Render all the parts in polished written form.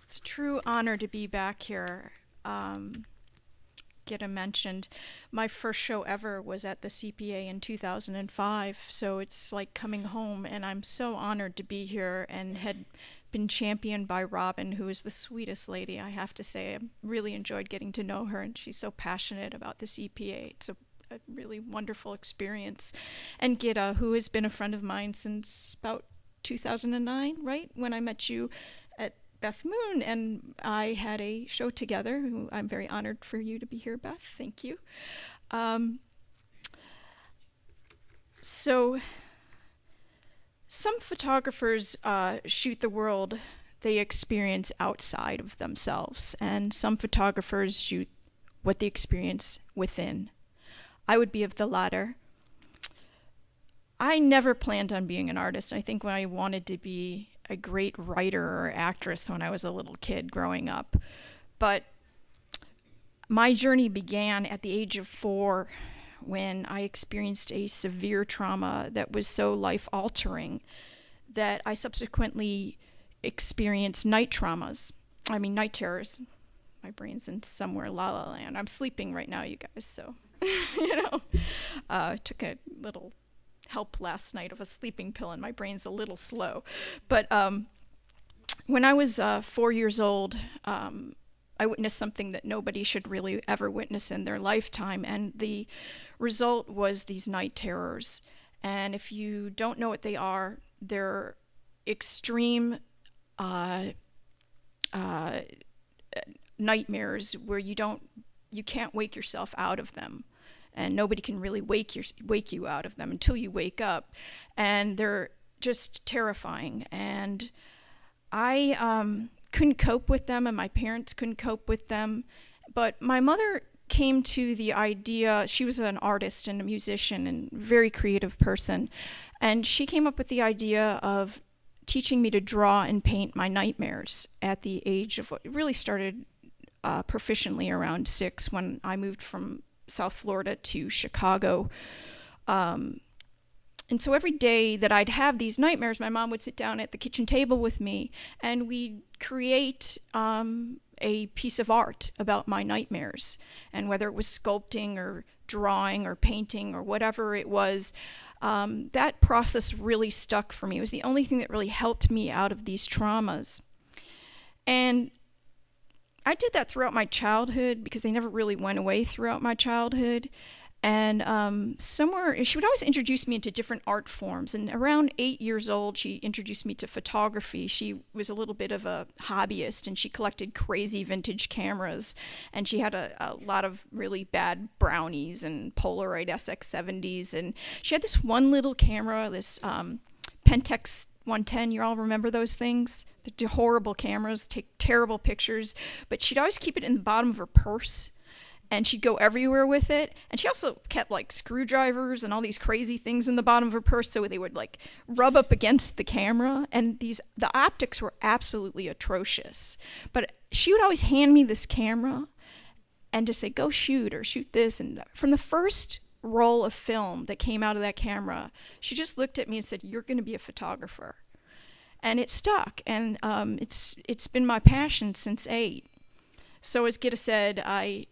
It's a true honor to be back here. Get mentioned. My first show ever was at the CPA in 2005, so it's like coming home, and I'm so honored to be here and had been championed by Robin, who is the sweetest lady, I have to say. I really enjoyed getting to know her, and she's so passionate about the CPA. It's a really wonderful experience. And Gitta, who has been a friend of mine since about 2009, right? When I met you at Beth Moon, and I had a show together. Who I'm very honored for you to be here, Beth. Thank you. So some photographers shoot the world they experience outside of themselves, and some photographers shoot what they experience within. I would be of the latter. I never planned on being an artist. I think when I wanted to be a great writer or actress when I was a little kid growing up. But my journey began at the age of 4 when I experienced a severe trauma that was so life-altering that I subsequently experienced night terrors. My brain's in somewhere la la land. I'm sleeping right now, you guys, so, took a little help last night of a sleeping pill, and my brain's a little slow. But when I was 4 years old, I witnessed something that nobody should really ever witness in their lifetime, and the result was these night terrors. And if you don't know what they are, they're extreme nightmares where you can't wake yourself out of them. And nobody can really wake you out of them until you wake up. And they're just terrifying. And I couldn't cope with them, and my parents couldn't cope with them. But my mother came to the idea, she was an artist and a musician and very creative person. And she came up with the idea of teaching me to draw and paint my nightmares at the age of what really started proficiently around 6 when I moved from South Florida to Chicago. And so every day that I'd have these nightmares, my mom would sit down at the kitchen table with me, and we'd create a piece of art about my nightmares. And whether it was sculpting or drawing or painting or whatever it was, that process really stuck for me. It was the only thing that really helped me out of these traumas. And I did that throughout my childhood because they never really went away throughout my childhood. And she would always introduce me into different art forms. And around 8 years old, she introduced me to photography. She was a little bit of a hobbyist, and she collected crazy vintage cameras. And she had a lot of really bad brownies and Polaroid SX70s. And she had this one little camera, this Pentax 110, you all remember those things? The horrible cameras, take terrible pictures, but she'd always keep it in the bottom of her purse, and she'd go everywhere with it. And she also kept like screwdrivers and all these crazy things in the bottom of her purse so they would like rub up against the camera, and the optics were absolutely atrocious. But she would always hand me this camera and just say, go shoot, or shoot this. And from the first roll of film that came out of that camera, she just looked at me and said, you're going to be a photographer. And it stuck, and it's been my passion since 8. So as Gitta said, I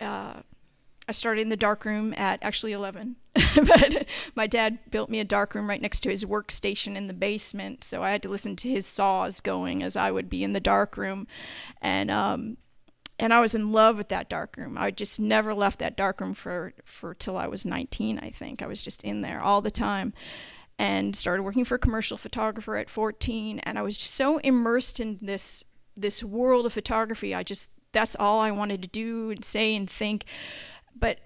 started in the darkroom at actually 11, but my dad built me a darkroom right next to his workstation in the basement, so I had to listen to his saws going as I would be in the darkroom, and I was in love with that darkroom. I just never left that darkroom for till I was 19, I think. I was just in there all the time. And started working for a commercial photographer at 14, and I was just so immersed in this world of photography. That's all I wanted to do and say and think, but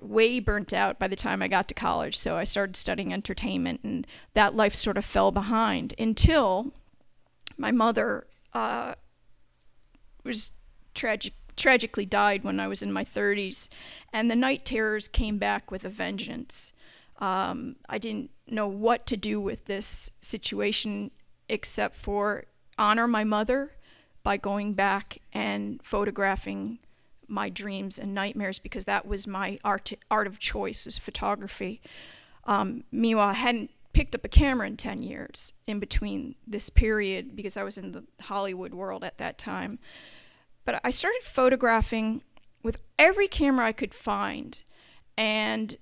way burnt out by the time I got to college. So I started studying entertainment, and that life sort of fell behind until my mother was tragically died when I was in my 30s, and the night terrors came back with a vengeance. I didn't know what to do with this situation except for honor my mother by going back and photographing my dreams and nightmares, because that was my art of choice, is photography. Meanwhile, I hadn't picked up a camera in 10 years in between this period because I was in the Hollywood world at that time. But I started photographing with every camera I could find, and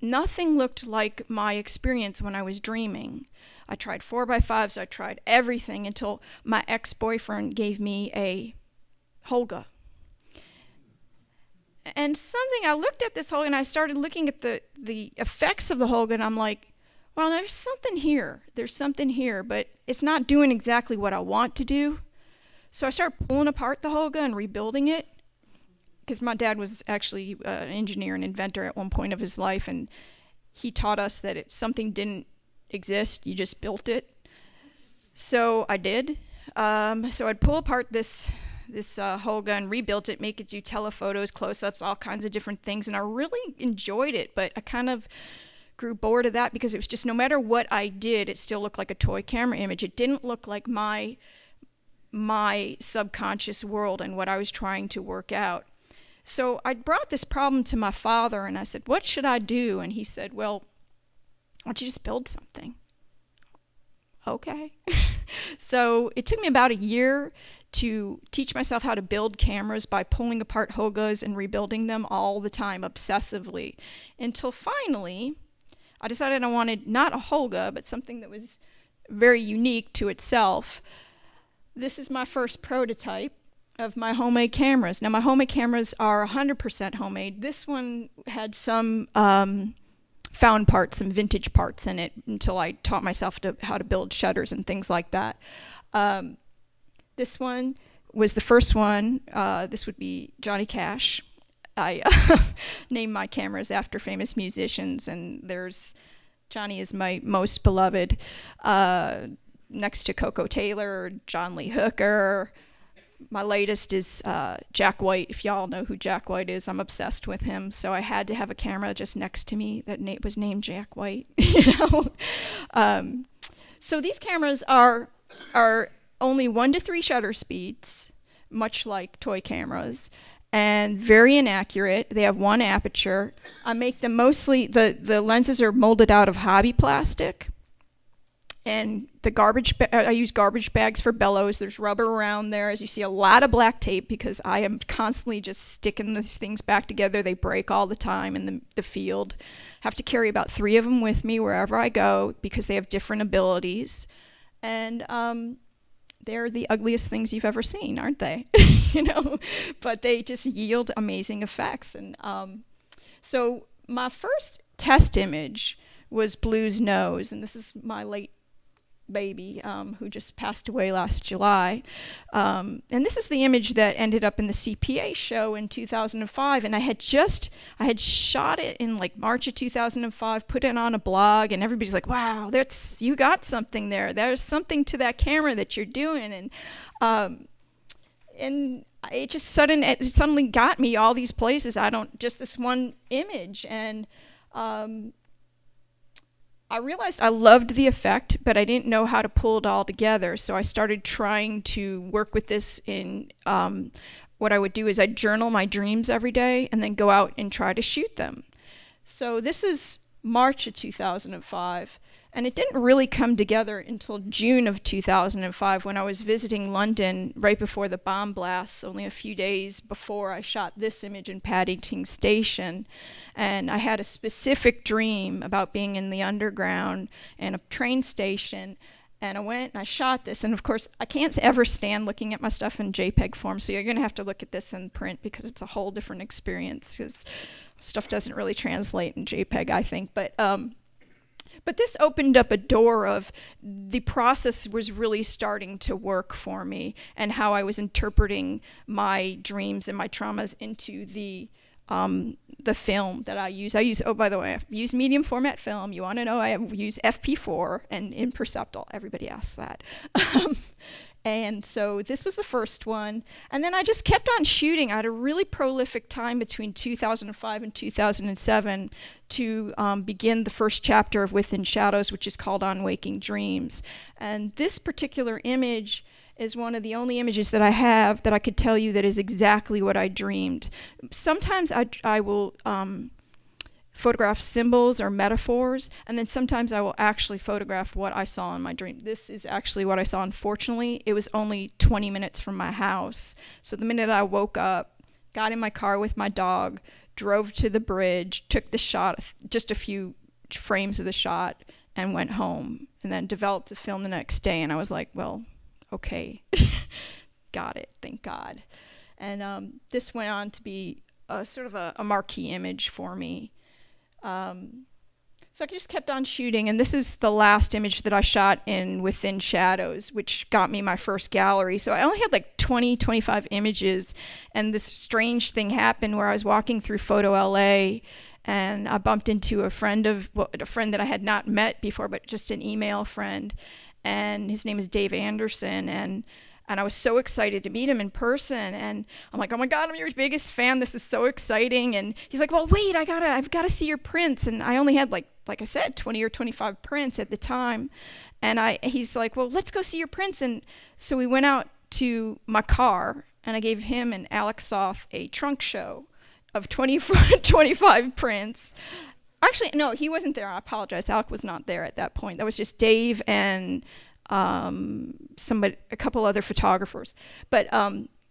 nothing looked like my experience when I was dreaming. I tried 4x5s, I tried everything until my ex-boyfriend gave me a Holga. And I looked at this Holga and I started looking at the effects of the Holga, and I'm like, well, there's something here, but it's not doing exactly what I want to do. So I started pulling apart the Holga and rebuilding it, because my dad was actually an engineer and inventor at one point of his life, and he taught us that if something didn't exist, you just built it. So I did. So I'd pull apart this Holga and rebuilt it, make it do telephotos, close-ups, all kinds of different things, and I really enjoyed it, but I kind of grew bored of that because it was just, no matter what I did, it still looked like a toy camera image. It didn't look like my subconscious world and what I was trying to work out. So I brought this problem to my father, and I said, what should I do? And he said, well, why don't you just build something? Okay. So it took me about a year to teach myself how to build cameras by pulling apart Holgas and rebuilding them all the time, obsessively, until finally I decided I wanted not a Holga, but something that was very unique to itself. This is my first prototype of my homemade cameras. Now, my homemade cameras are 100% homemade. This one had some found parts, some vintage parts in it, until I taught myself how to build shutters and things like that. This one was the first one. This would be Johnny Cash. I named my cameras after famous musicians, and there's Johnny is my most beloved, next to Coco Taylor, John Lee Hooker. My latest is Jack White. If y'all know who Jack White is, I'm obsessed with him. So I had to have a camera just next to me that was named Jack White. So these cameras are only 1 to 3 shutter speeds, much like toy cameras, and very inaccurate. They have 1 aperture. I make them mostly, the lenses are molded out of hobby plastic. And I use garbage bags for bellows. There's rubber around there. As you see, a lot of black tape, because I am constantly just sticking these things back together. They break all the time in the field. Have to carry about 3 of them with me wherever I go because they have different abilities. And they're the ugliest things you've ever seen, aren't they? But they just yield amazing effects. And so my first test image was Blue's Nose, and this is my late baby who just passed away last July. And this is the image that ended up in the CPA show in 2005, and I had shot it in like March of 2005, put it on a blog, and everybody's like, wow, you got something there. There's something to that camera that you're doing. And it suddenly got me all these places. Just this one image. And I realized I loved the effect, but I didn't know how to pull it all together. So I started trying to work with this in, what I would do is I'd journal my dreams every day and then go out and try to shoot them. So this is March of 2005, and it didn't really come together until June of 2005 when I was visiting London right before the bomb blasts, only a few days before I shot this image in Paddington Station. And I had a specific dream about being in the underground and a train station. And I went and I shot this. And of course, I can't ever stand looking at my stuff in JPEG form. So you're going to have to look at this in print because it's a whole different experience, because stuff doesn't really translate in JPEG, I think. But this opened up a door of the process was really starting to work for me, and how I was interpreting my dreams and my traumas into the film that I use. Oh, by the way, I use medium format film. You want to know, I use FP4 and imperceptible. Everybody asks that. And so this was the first one. And then I just kept on shooting. I had a really prolific time between 2005 and 2007 to begin the first chapter of Within Shadows, which is called On Waking Dreams. And this particular image is one of the only images that I have that I could tell you that is exactly what I dreamed. Sometimes I will photograph symbols or metaphors, and then sometimes I will actually photograph what I saw in my dream. This is actually what I saw. Unfortunately, it was only 20 minutes from my house. So the minute I woke up, got in my car with my dog, drove to the bridge, took the shot, just a few frames of the shot, and went home, and then developed the film the next day. And I was like, well, okay, got it, thank God. And this went on to be sort of a marquee image for me. So I just kept on shooting, and this is the last image that I shot in Within Shadows, which got me my first gallery. So I only had like 25 images, and this strange thing happened where I was walking through Photo LA, and I bumped into a friend that I had not met before, but just an email friend, and his name is Dave Anderson, and I was so excited to meet him in person, and I'm like, oh my God, I'm your biggest fan. This is so exciting. And he's like, well, wait, I've got to see your prints. And I only had like I said, 20 or 25 prints at the time. And he's like, well, let's go see your prints. And so we went out to my car, and I gave him and Alex Soth a trunk show of 25 prints. Actually, no, he wasn't there. I apologize. Alec was not there at that point. That was just Dave and a couple other photographers. But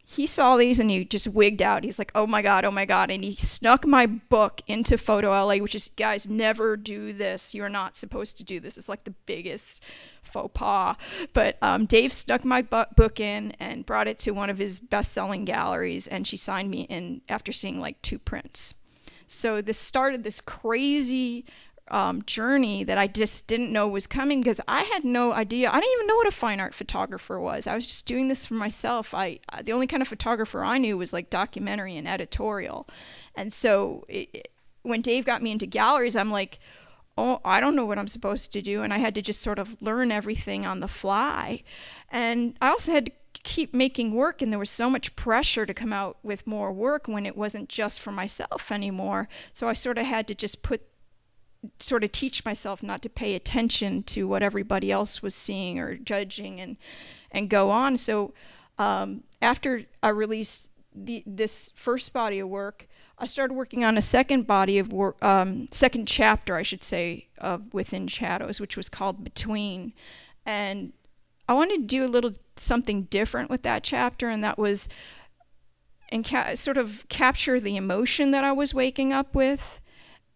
he saw these and he just wigged out. He's like, oh my God. And he snuck my book into Photo LA, which is, guys, never do this. You're not supposed to do this. It's like the biggest faux pas. But Dave snuck my book in and brought it to one of his best-selling galleries, and she signed me in after seeing like 2 prints. So this started this crazy journey that I just didn't know was coming, because I had no idea. I didn't even know what a fine art photographer was. I was just doing this for myself. The only kind of photographer I knew was like documentary and editorial. And so when Dave got me into galleries, I'm like, oh, I don't know what I'm supposed to do. And I had to just sort of learn everything on the fly. And I also had to keep making work, and there was so much pressure to come out with more work when it wasn't just for myself anymore. So I sort of had to just teach myself not to pay attention to what everybody else was seeing or judging, and go on. So after I released this first body of work, I started working on a second body of work, second chapter, I should say, of Within Shadows, which was called Between. And I wanted to do a little something different with that chapter, and that was sort of capture the emotion that I was waking up with.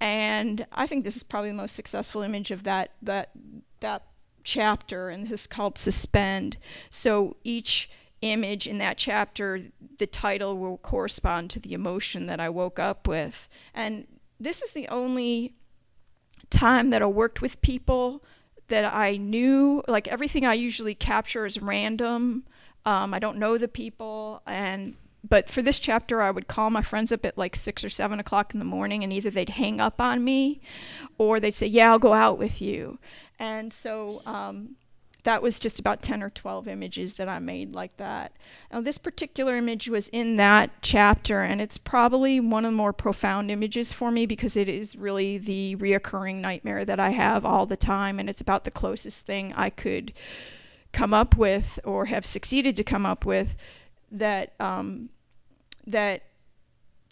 And I think this is probably the most successful image of that chapter, and this is called Suspend. So each image in that chapter, the title will correspond to the emotion that I woke up with. And this is the only time that I worked with people that I knew. Like, everything I usually capture is random. I don't know the people, but for this chapter, I would call my friends up at like 6 or 7 o'clock in the morning, and either they'd hang up on me or they'd say, yeah, I'll go out with you. And so that was just about 10 or 12 images that I made like that. Now, this particular image was in that chapter, and it's probably one of the more profound images for me, because it is really the reoccurring nightmare that I have all the time, and it's about the closest thing I could come up with or have succeeded to come up with that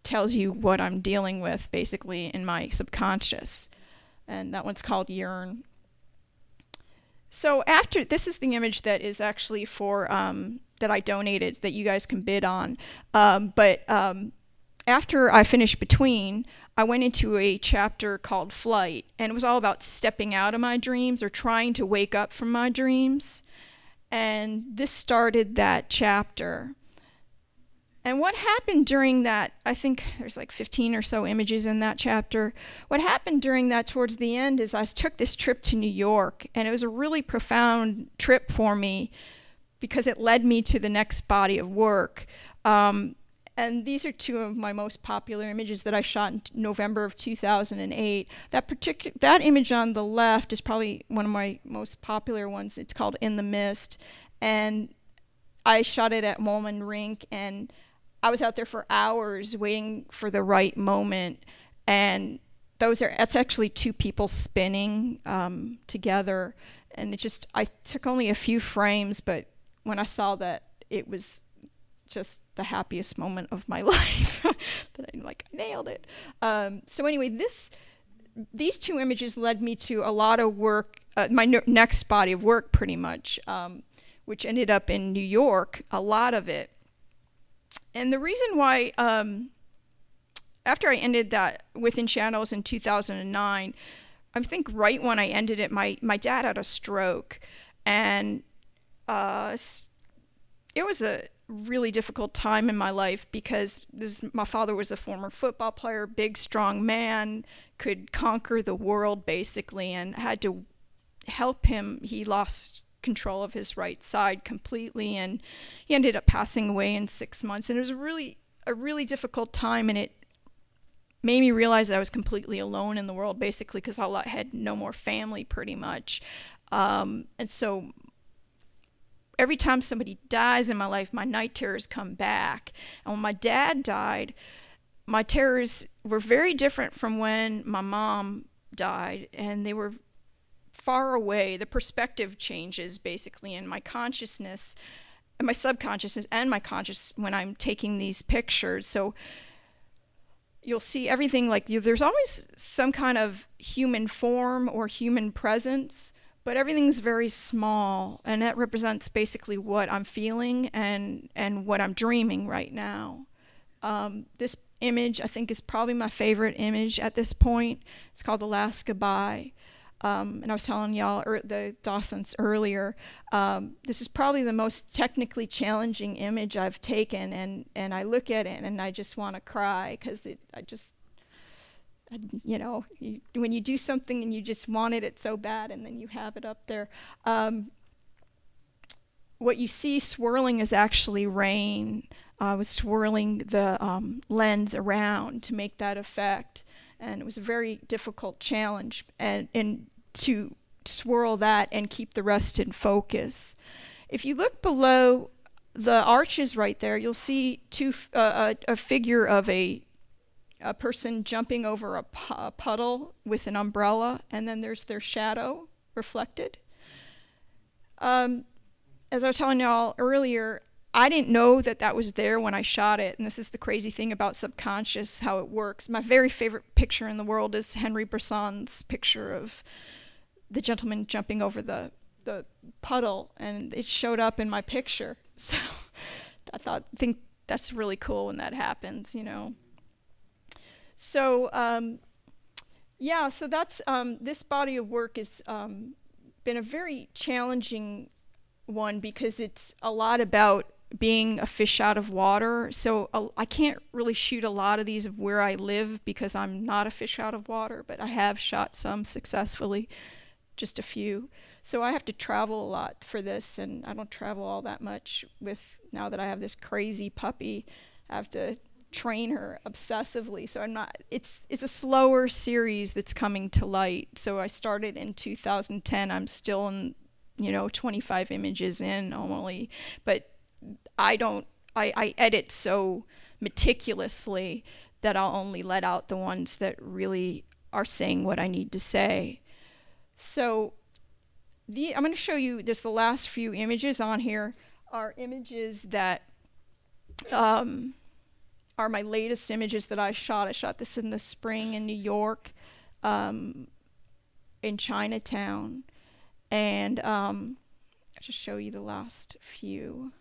tells you what I'm dealing with, basically, in my subconscious. And that one's called Yearn. So this is the image that is actually for, that I donated, that you guys can bid on. But after I finished Between, I went into a chapter called Flight, and it was all about stepping out of my dreams or trying to wake up from my dreams. And this started that chapter. And what happened during that, I think there's like 15 or so images in that chapter. What happened during that towards the end is I took this trip to New York, and it was a really profound trip for me because it led me to the next body of work. And these are 2 of my most popular images that I shot in November of 2008. That image on the left is probably one of my most popular ones. It's called In the Mist. And I shot it at Molman Rink, and I was out there for hours waiting for the right moment. And that's actually 2 people spinning together. And I took only a few frames, but when I saw that, it was just the happiest moment of my life. That I nailed it. So anyway, these two images led me to a lot of work, my next body of work pretty much, which ended up in New York, a lot of it. And the reason why, after I ended that within Channels in 2009, I think right when I ended it, my dad had a stroke, and it was a really difficult time in my life because my father was a former football player, big, strong man, could conquer the world basically, and had to help him. He lost control of his right side completely, and he ended up passing away in 6 months. And it was a really difficult time, and it made me realize that I was completely alone in the world basically because I had no more family pretty much. And so every time somebody dies in my life, my night terrors come back. And when my dad died, my terrors were very different from when my mom died, and they were far away. The perspective changes basically in my consciousness, and my subconsciousness and my conscious when I'm taking these pictures. So you'll see everything like there's always some kind of human form or human presence, but everything's very small, and that represents basically what I'm feeling and what I'm dreaming right now. This image, I think, is probably my favorite image at this point. It's called The Last Goodbye. And I was telling y'all, the Dawsons earlier, this is probably the most technically challenging image I've taken, and I look at it and I just want to cry because when you do something and you just wanted it so bad and then you have it up there. What you see swirling is actually rain. I was swirling the lens around to make that effect, and it was a very difficult challenge and to swirl that and keep the rest in focus. If you look below the arches right there, you'll see a figure of a person jumping over a puddle with an umbrella, and then there's their shadow reflected. As I was telling y'all earlier, I didn't know that was there when I shot it, and this is the crazy thing about subconscious, how it works. My very favorite picture in the world is Henry Bresson's picture of the gentleman jumping over the puddle, and it showed up in my picture. So I think that's really cool when that happens, you know. So so that's this body of work has been a very challenging one because it's a lot about being a fish out of water. So I can't really shoot a lot of these of where I live because I'm not a fish out of water, but I have shot some successfully, just a few. So I have to travel a lot for this, and I don't travel all that much now that I have this crazy puppy. I have to train her obsessively, so it's a slower series that's coming to light. So I started in 2010. I'm still in 25 images in only, but I edit so meticulously that I'll only let out the ones that really are saying what I need to say. So I'm going to show you just the last few images on here are images that are my latest images that I shot. I shot this in the spring in New York, in Chinatown, and I'll just show you the last few.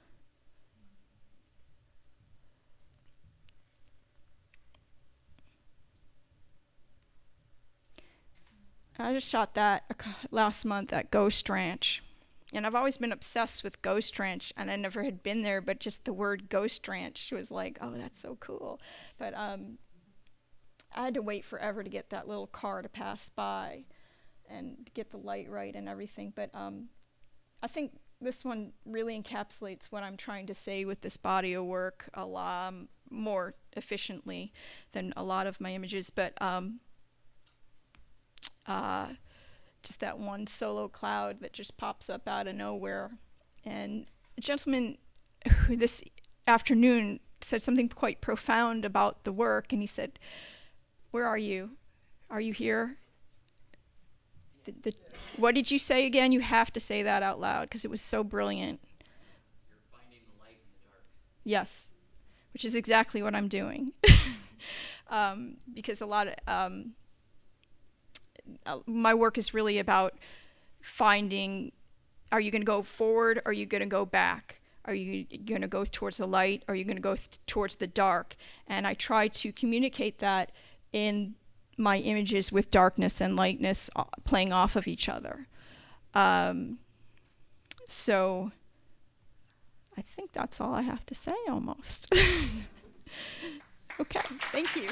I just shot that last month at Ghost Ranch. And I've always been obsessed with Ghost Ranch, and I never had been there, but just the word Ghost Ranch was like, oh, that's so cool. But I had to wait forever to get that little car to pass by and get the light right and everything. But I think this one really encapsulates what I'm trying to say with this body of work a lot more efficiently than a lot of my images. But just that one solo cloud that just pops up out of nowhere. And a gentleman who this afternoon said something quite profound about the work, and he said, "Where are you? Are you here?" What did you say again? You have to say that out loud because it was so brilliant. You're finding the light in the dark. Yes, which is exactly what I'm doing. Because a lot of my work is really about finding, are you going to go forward? Or are you going to go back? Are you going to go towards the light? Or are you going to go towards the dark? And I try to communicate that in my images with darkness and lightness playing off of each other. So I think that's all I have to say almost. Okay, thank you.